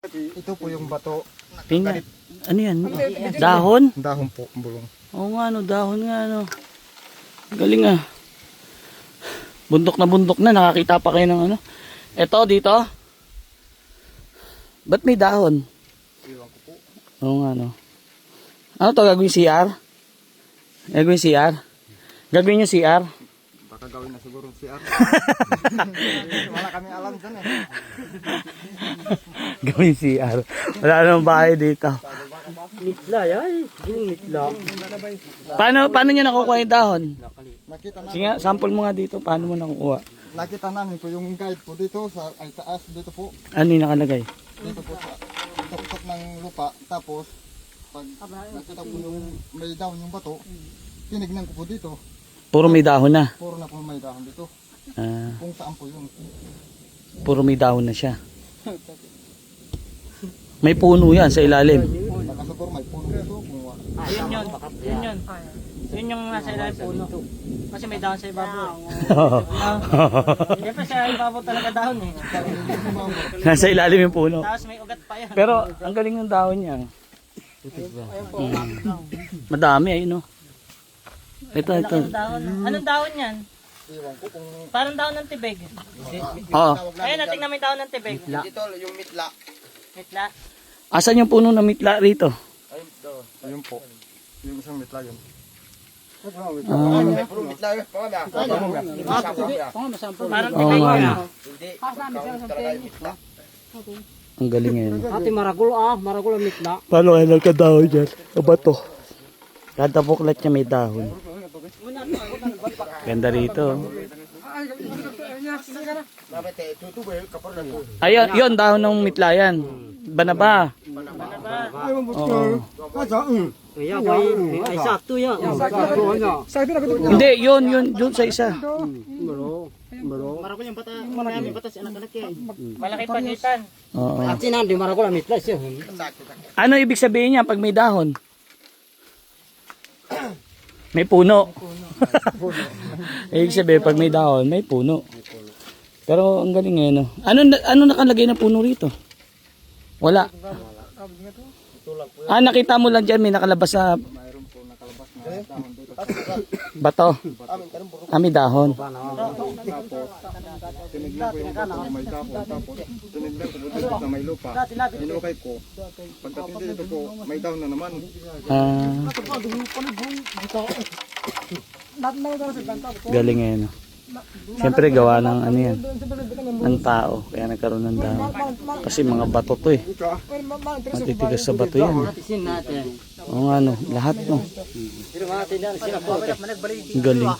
Ito po yung bato. Tingnan. Ano yan? Dahon? Dahon po, bulong. Oo nga, no, dahon nga, no. Galing ah. Bundok na, nakakita pa kayo ng ano. Ito, dito. Ba't may dahon? Iwan ko po. Oo nga, no. Ano to, gagawin CR? Gagawin CR? Gagawin yung CR? Baka gawin na siguro si Ar. Wala kami alam dyan eh. Gawin CR. Wala namang bahay dito. Mitla, yan. Yung mitla. Paano nyo nakukuha yung dahon? Nakita namin, Sige nga, sample mo nga dito. Paano mo nakukuha? nakita namin po yung guide po dito sa ay taas dito po. Ano yung nakalagay? Dito po sa tuktok ng lupa. Tapos pag nakita po yung may dahon yung bato, tinignan ko po dito. Puro may dahon na. Puro na po may dahon dito. Ah, Kung saan po yun. puro may dahon na siya. May puno yan sa ilalim. Baka siguro may puno dito. Kung wala. Yun. Yun yung nasa ilalim puno. Kasi may dahon sa ibabaw. Siyempre sa ibabaw talaga dahon eh. Nasa ilalim yung puno. Tapos may ugat pa yan. Pero ang galing ng dahon niya. Madami ay no. Ito. Anong dahon yan? Iwan ko kung Parang dahon ng tibig. Oo. Ayun, nating namin dahon ng tibig. dito yung mitla. Mitla. Asan yung puno ng mitla rito? Ayun po. Yung isang mitla yun. Parang Oo tibig. nga. No. Ang galing ngayon. Ate maragul maragul ang mitla. Paano kaya nagkadahon dyan? Bato. Kada buklat niya may dahon. Ganda rito. Ayun, yun dahon ng mitla yan. Banaba. Oo. Ay sakto yan. Hindi, yun sa isa. Maragul yung bata. Marami batas anak-anak yan. Malaki pagitan. Oo. Ate na di maragul ang mitla siya. Ano ibig sabihin niya pag may dahon? May puno. Ibig sabihin pag may dahon, may puno. Pero ang galing ngayon, no? Ano nakalagay na puno rito? Wala. Nakita mo lang dyan, may nakalabas sa bato. May dahon. Tinignan ko yung bato may dahon. Tapos tinignan ko dito sa may lupa. Inukay ko. Pagdating dito po, may dahon na naman. Galing ngayon, no? Siyempre gawa ng ano yan, ng tao. Kaya nagkaroon ng dahon. Kasi mga bato to eh. Matitigas sa bato yan. Oo nga no, lahat no. Galing.